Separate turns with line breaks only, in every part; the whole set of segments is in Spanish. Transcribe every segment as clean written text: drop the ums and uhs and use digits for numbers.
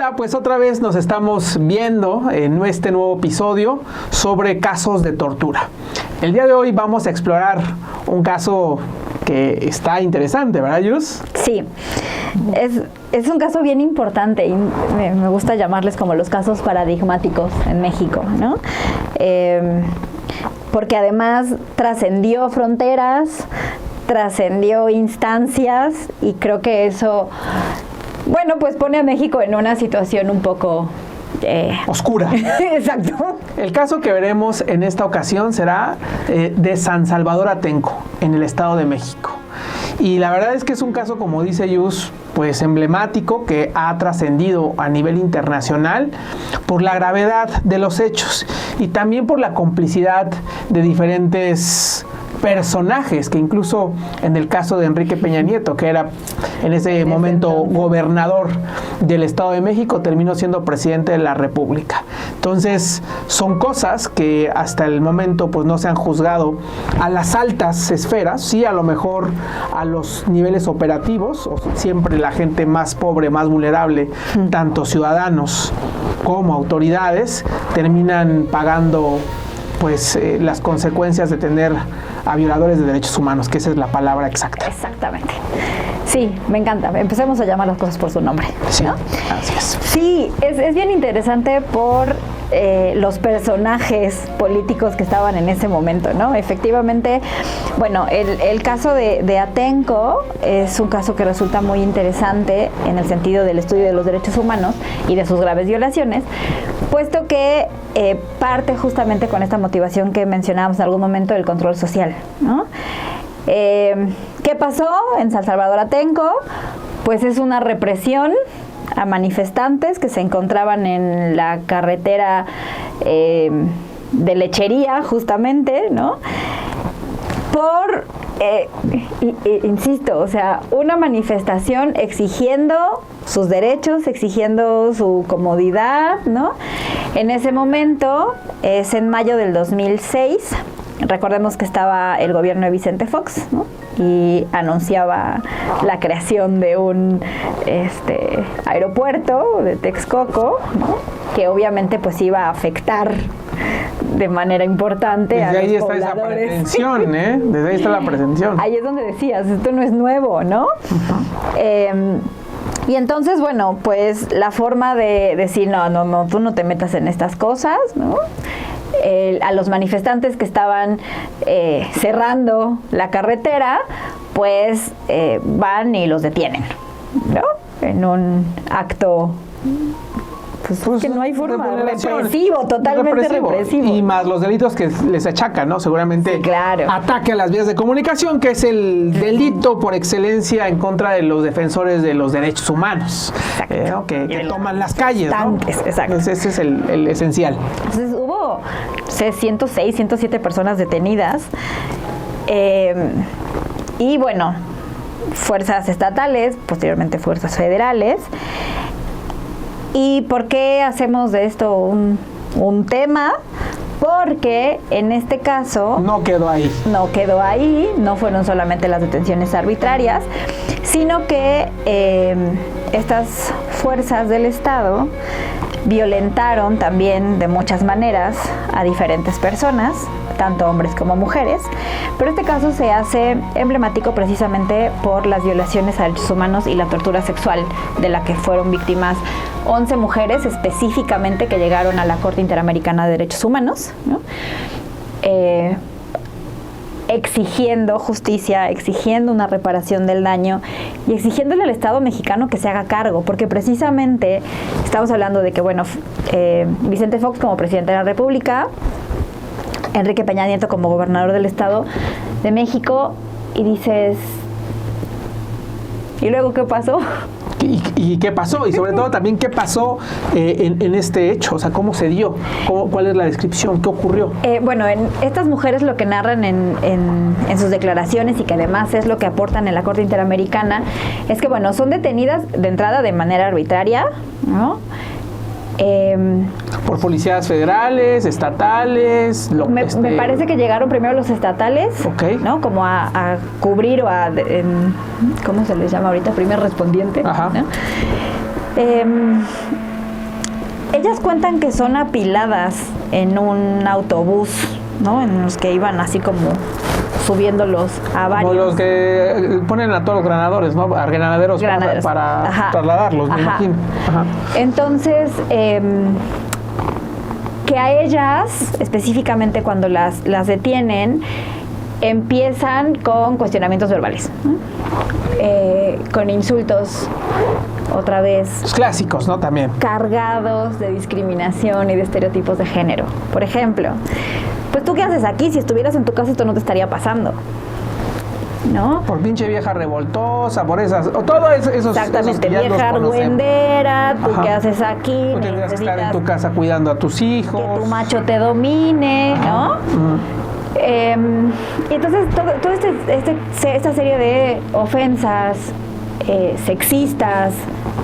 Hola, pues otra vez nos estamos viendo en este nuevo episodio sobre casos de tortura. El día de hoy vamos a explorar un caso que está interesante, ¿verdad, Yus?
Sí, es un caso bien importante y me gusta llamarles como los casos paradigmáticos en México, ¿no? Porque además trascendió fronteras, trascendió instancias y creo que eso, bueno, pues pone a México en una situación un poco
oscura.
Exacto.
El caso que veremos en esta ocasión será de San Salvador Atenco, en el Estado de México. Y la verdad es que es un caso, como dice Yus, pues emblemático, que ha trascendido a nivel internacional por la gravedad de los hechos y también por la complicidad de diferentes personajes, que incluso en el caso de Enrique Peña Nieto, que era en ese momento gobernador del Estado de México, terminó siendo presidente de la República. Entonces, son cosas que hasta el momento pues no se han juzgado a las altas esferas, sí, a lo mejor a los niveles operativos, o siempre la gente más pobre, más vulnerable, tanto ciudadanos como autoridades, terminan pagando pues las consecuencias de tener a violadores de derechos humanos, que esa es la palabra exacta.
Exactamente. Sí, me encanta. Empecemos a llamar las cosas por su nombre,
Sí,
¿no?
así es.
Sí, es bien interesante por los personajes políticos que estaban en ese momento, ¿no? Efectivamente, bueno, el caso de Atenco es un caso que resulta muy interesante en el sentido del estudio de los derechos humanos y de sus graves violaciones, puesto que parte justamente con esta motivación que mencionábamos en algún momento del control social, ¿no? ¿Qué pasó en San Salvador Atenco? Pues es una represión a manifestantes que se encontraban en la carretera de Lechería, justamente, ¿no? Por, insisto, o sea, una manifestación exigiendo sus derechos, exigiendo su comodidad, ¿no? En ese momento, es en mayo del 2006, recordemos que estaba el gobierno de Vicente Fox, ¿no? Y anunciaba la creación de un aeropuerto de Texcoco, ¿no? Que obviamente pues iba a afectar de manera importante
Desde
a
ahí
los
está esa
pobladores.
pretensión, ¿eh? Desde ahí está la pretensión.
Ahí es donde decías, esto no es nuevo, ¿no? Y entonces, bueno, pues la forma de decir, no, tú no te metas en estas cosas, ¿no? A los manifestantes que estaban cerrando la carretera, pues van y los detienen, ¿no? En un acto pues que no hay forma, represivo, totalmente represivo.
Y más los delitos que les achacan, ¿no? Seguramente
sí, claro.
Ataque a las vías de comunicación, que es el delito por excelencia en contra de los defensores de los derechos humanos, ¿no? que toman las calles, ¿no?
Exacto.
Ese es el esencial.
Entonces hubo 106, 107 personas detenidas y bueno, fuerzas estatales, posteriormente fuerzas federales. ¿Y por qué hacemos de esto un tema? Porque en este caso
no quedó ahí,
no fueron solamente las detenciones arbitrarias, sino que estas fuerzas del Estado violentaron también de muchas maneras a diferentes personas, tanto hombres como mujeres, pero este caso se hace emblemático precisamente por las violaciones a derechos humanos y la tortura sexual de la que fueron víctimas 11 mujeres específicamente que llegaron a la Corte Interamericana de Derechos Humanos, ¿no? Exigiendo justicia, exigiendo una reparación del daño y exigiéndole al Estado mexicano que se haga cargo, porque precisamente estamos hablando de que, bueno, Vicente Fox como presidente de la República, Enrique Peña Nieto como gobernador del Estado de México, y dices, ¿y luego qué pasó?
¿Y qué pasó? Y sobre todo también qué pasó en este hecho, o sea, cómo se dio, cuál es la descripción, qué ocurrió.
Bueno, estas mujeres lo que narran en sus declaraciones y que además es lo que aportan en la Corte Interamericana es que, bueno, son detenidas de entrada de manera arbitraria, ¿no?
Por policías federales, estatales.
Me parece que llegaron primero los estatales,
okay,
¿no? Como a cubrir o a ¿cómo se les llama ahorita? Primer respondiente.
Ajá.
¿No? ellas cuentan que son apiladas en un autobús, ¿no? En los que iban así como subiéndolos a varios.
Como los que ponen a todos los granaderos, ¿no? A granaderos para trasladarlos, me imagino. Ajá.
Entonces, que a ellas, específicamente cuando las detienen, empiezan con cuestionamientos verbales, ¿no? Con insultos, otra vez.
Los clásicos, ¿no? También.
Cargados de discriminación y de estereotipos de género. Por ejemplo, pues tú qué haces aquí, si estuvieras en tu casa esto no te estaría pasando, ¿no?
Por pinche vieja revoltosa, por esas, o todo eso, esos.
Exactamente,
esos
vieja argüendera, tú qué haces aquí,
tú tendrías que estar en tu casa cuidando a tus hijos.
Que tu macho te domine, ¿no? Y entonces todo esta serie de ofensas sexistas,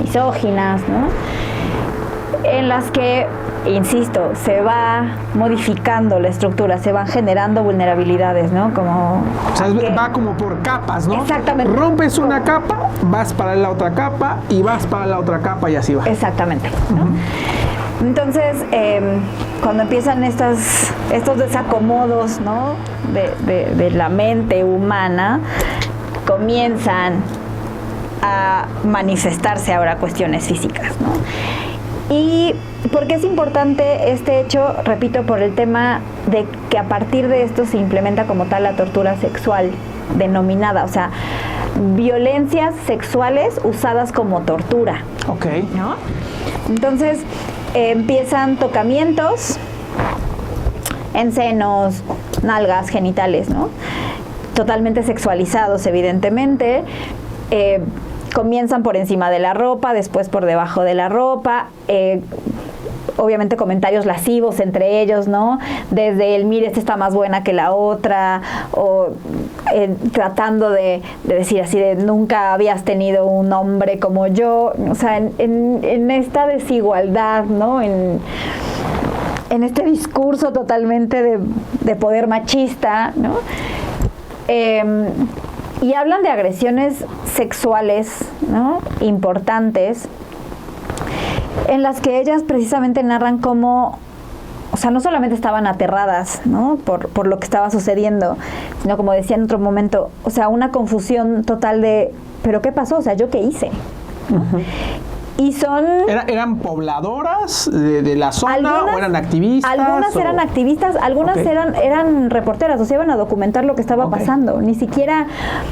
misóginas, ¿no? En las que, insisto, se va modificando la estructura, se van generando vulnerabilidades, ¿no? Como
o sea, va como por capas, ¿no?
Exactamente.
Rompes una capa, vas para la otra capa y vas para la otra capa y así va.
Exactamente, ¿no? Entonces, cuando empiezan estos desacomodos, ¿no? de la mente humana, comienzan a manifestarse ahora cuestiones físicas, ¿no? Y ¿por qué es importante este hecho? Repito, por el tema de que a partir de esto se implementa como tal la tortura sexual denominada, o sea, violencias sexuales usadas como tortura.
Ok.
¿No? Entonces, empiezan tocamientos en senos, nalgas, genitales, ¿no? Totalmente sexualizados, evidentemente. Comienzan por encima de la ropa, después por debajo de la ropa. Obviamente comentarios lascivos entre ellos, ¿no? Desde el, mire, esta está más buena que la otra, o tratando de decir así de, nunca habías tenido un hombre como yo. O sea, en esta desigualdad, ¿no? En este discurso totalmente de poder machista, ¿no? Y hablan de agresiones sexuales, ¿no? Importantes, en las que ellas precisamente narran cómo, o sea, no solamente estaban aterradas, ¿no? por lo que estaba sucediendo, sino, como decía en otro momento, o sea, una confusión total de, ¿pero qué pasó? O sea, ¿yo qué hice? ¿No? Y son...
¿Eran pobladoras de la zona o eran activistas?
Algunas eran activistas, algunas eran reporteras, o sea, iban a documentar lo que estaba pasando. Ni siquiera...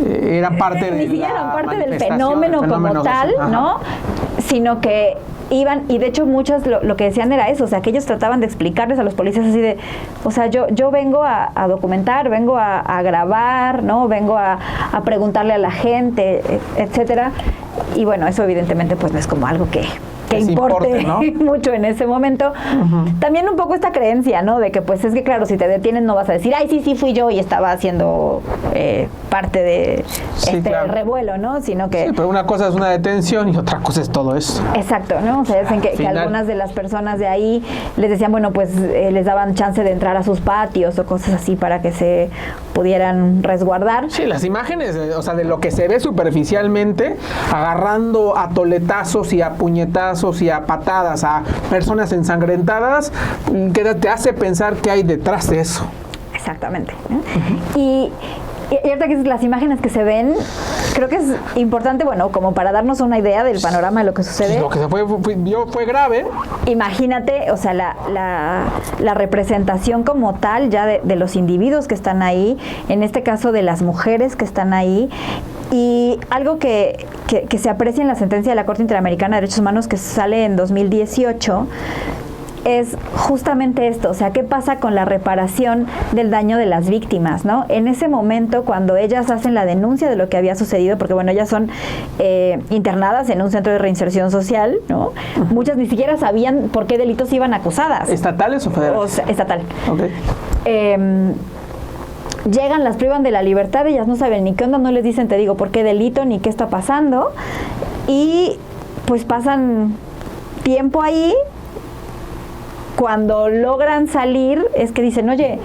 eran parte
ni siquiera eran parte del fenómeno como tal, ¿no? Sino que iban, y de hecho muchas lo que decían era eso, o sea, que ellos trataban de explicarles a los policías así de, o sea, yo vengo a documentar, vengo a grabar, ¿no? Vengo a preguntarle a la gente, etcétera. Y bueno, eso evidentemente pues no es como algo que importe, ¿no? Mucho en ese momento. También un poco esta creencia, ¿no? De que pues es que claro, si te detienen no vas a decir, ay, sí fui yo y estaba haciendo parte de revuelo, ¿no? Sino que...
Sí, pero una cosa es una detención y otra cosa es todo eso.
Exacto, ¿no? O sea, dicen que algunas de las personas de ahí les decían, bueno, pues les daban chance de entrar a sus patios o cosas así para que se pudieran resguardar.
Sí, las imágenes, o sea, de lo que se ve superficialmente, agarrando a toletazos y a puñetazos y a patadas a personas ensangrentadas, que te hace pensar qué hay detrás de eso.
Exactamente, ¿no? Y ahorita que las imágenes que se ven, creo que es importante, bueno, como para darnos una idea del panorama de lo que sucede.
Lo que se vio fue grave.
Imagínate, o sea, la representación como tal ya de los individuos que están ahí, en este caso de las mujeres que están ahí. Y algo que se aprecia en la sentencia de la Corte Interamericana de Derechos Humanos que sale en 2018 es justamente esto, o sea, ¿qué pasa con la reparación del daño de las víctimas, ¿no? En ese momento, cuando ellas hacen la denuncia de lo que había sucedido, porque bueno, ellas son internadas en un centro de reinserción social, ¿no? Muchas ni siquiera sabían por qué delitos iban acusadas.
¿Estatales o federales?
O sea, estatal.
Okay.
Llegan, las privan de la libertad, ellas no saben ni qué onda, no les dicen, te digo, por qué delito, ni qué está pasando, y pues pasan tiempo ahí. Cuando logran salir, es que dicen, oye,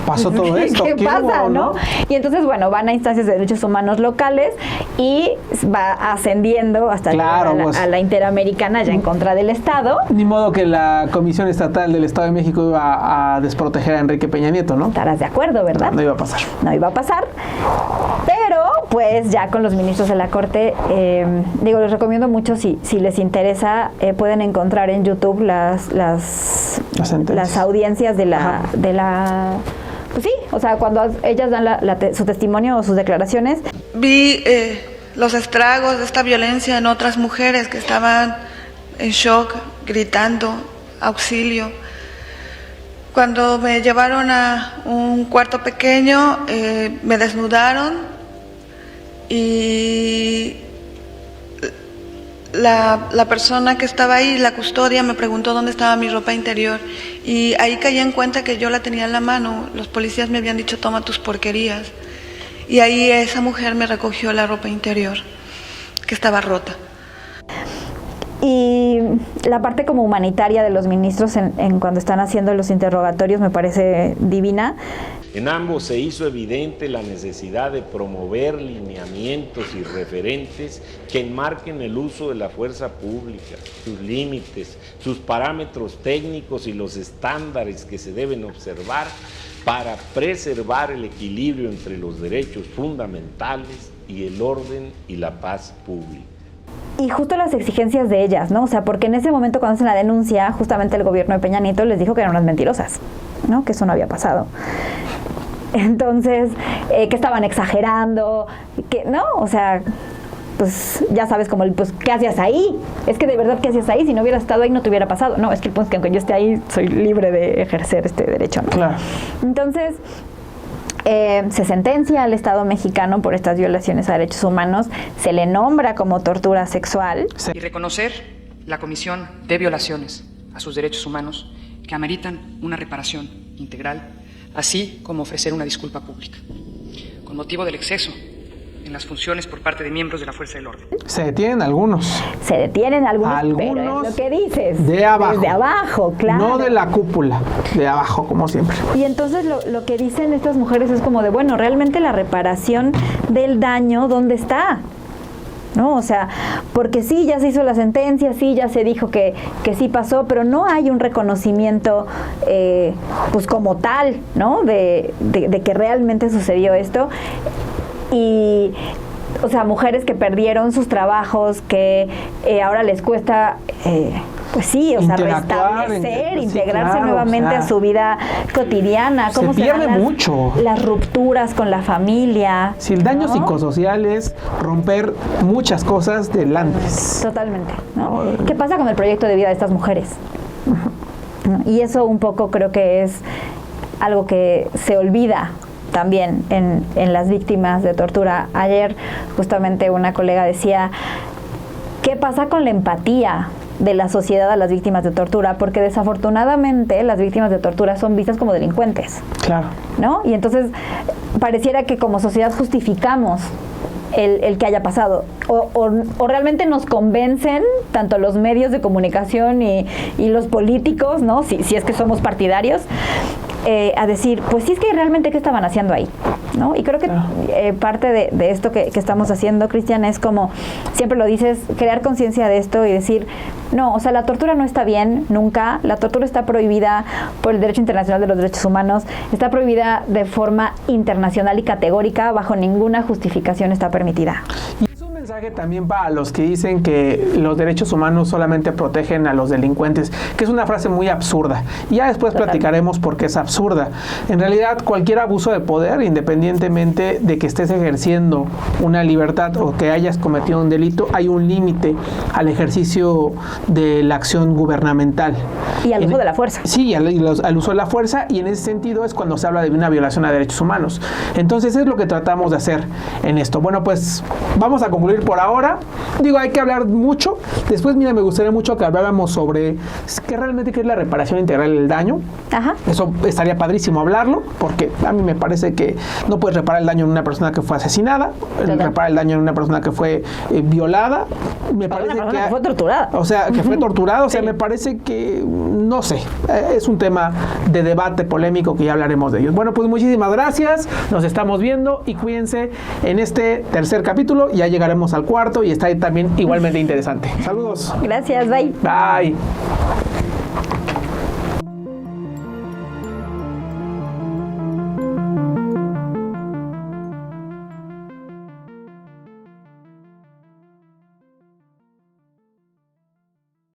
pasó todo esto.
¿Qué pasa,
hubo,
no? Y entonces, bueno, van a instancias de derechos humanos locales y va ascendiendo hasta
claro,
llegar
pues,
a la Interamericana ya en contra del Estado.
Ni modo que la Comisión Estatal del Estado de México iba a desproteger a Enrique Peña Nieto, ¿no?
Estarás de acuerdo, ¿verdad?
No iba a pasar.
No iba a pasar. Pero, pues, ya con los ministros de la Corte, les recomiendo mucho, si les interesa, pueden encontrar en YouTube las audiencias de la pues sí, o sea, cuando ellas dan su testimonio o sus declaraciones.
Vi los estragos de esta violencia en otras mujeres que estaban en shock, gritando, auxilio. Cuando me llevaron a un cuarto pequeño, me desnudaron y la persona que estaba ahí, la custodia, me preguntó dónde estaba mi ropa interior y ahí caí en cuenta que yo la tenía en la mano. Los policías me habían dicho, toma tus porquerías, y ahí esa mujer me recogió la ropa interior que estaba rota.
Y la parte como humanitaria de los ministros en cuando están haciendo los interrogatorios me parece divina.
En ambos se hizo evidente la necesidad de promover lineamientos y referentes que enmarquen el uso de la fuerza pública, sus límites, sus parámetros técnicos y los estándares que se deben observar para preservar el equilibrio entre los derechos fundamentales y el orden y la paz pública.
Y justo las exigencias de ellas, ¿no? O sea, porque en ese momento cuando hacen la denuncia, justamente el gobierno de Peña Nieto les dijo que eran unas mentirosas, ¿no? Que eso no había pasado. Entonces, que estaban exagerando, que, ¿no? O sea, pues ya sabes, como pues, ¿qué hacías ahí? Es que de verdad, ¿qué hacías ahí? Si no hubieras estado ahí, no te hubiera pasado. No, es que el punto es que aunque yo esté ahí, soy libre de ejercer este derecho, ¿no?
Claro.
Entonces, se sentencia al Estado mexicano por estas violaciones a derechos humanos, se le nombra como tortura sexual.
Y reconocer la comisión de violaciones a sus derechos humanos que ameritan una reparación integral, así como ofrecer una disculpa pública, con motivo del exceso en las funciones por parte de miembros de la fuerza del orden.
Se detienen algunos.
Se detienen algunos, pero es lo que dices.
De abajo.
Desde abajo, claro.
No de la cúpula, de abajo, como siempre.
Y entonces lo que dicen estas mujeres es como de, bueno, realmente la reparación del daño, ¿dónde está? ¿No? O sea, porque sí, ya se hizo la sentencia, sí, ya se dijo que sí pasó, pero no hay un reconocimiento, pues como tal, ¿no? De que realmente sucedió esto. Y, o sea, mujeres que perdieron sus trabajos, que ahora les cuesta, pues sí, o sea, restablecer, integrarse claro, nuevamente, o sea, a su vida cotidiana. ¿Cómo
se pierde mucho?
Las rupturas con la familia.
Si el daño psicosocial es romper muchas cosas del antes.
Totalmente, ¿no? ¿Qué pasa con el proyecto de vida de estas mujeres? Y eso un poco creo que es algo que se olvida también en las víctimas de tortura. Ayer justamente una colega decía, ¿qué pasa con la empatía de la sociedad a las víctimas de tortura? Porque desafortunadamente las víctimas de tortura son vistas como delincuentes.
Claro.
¿No? Y entonces pareciera que como sociedad justificamos el que haya pasado. O realmente nos convencen tanto los medios de comunicación y los políticos, ¿no? Si es que somos partidarios, a decir, pues sí, es que realmente qué estaban haciendo ahí, ¿no? Y creo que parte de esto que estamos haciendo, Cristian, es como, siempre lo dices, crear conciencia de esto y decir, no, o sea, la tortura no está bien, nunca. La tortura está prohibida por el Derecho Internacional de los Derechos Humanos, está prohibida de forma internacional y categórica, bajo ninguna justificación está permitida.
Mensaje también para los que dicen que los derechos humanos solamente protegen a los delincuentes, que es una frase muy absurda. Y ya después platicaremos por qué es absurda. En realidad, cualquier abuso de poder, independientemente de que estés ejerciendo una libertad o que hayas cometido un delito, hay un límite al ejercicio de la acción gubernamental.
Y al uso de la fuerza.
Sí, al uso de la fuerza, y en ese sentido es cuando se habla de una violación a derechos humanos. Entonces es lo que tratamos de hacer en esto. Bueno, pues vamos a concluir por por ahora. Digo, hay que hablar mucho. Después, mira, me gustaría mucho que habláramos sobre qué realmente qué es la reparación integral del daño.
Ajá.
Eso estaría padrísimo hablarlo, porque a mí me parece que no puedes reparar el daño en una persona que fue asesinada, reparar el daño en una persona que fue violada. Me parece
que fue torturada.
O sea, que fue torturada. O sea, me parece que, no sé, es un tema de debate polémico que ya hablaremos de ellos. Bueno, pues muchísimas gracias. Nos estamos viendo y cuídense en este tercer capítulo. Ya llegaremos al cuarto y está también igualmente interesante. Saludos.
Gracias, bye.
Bye.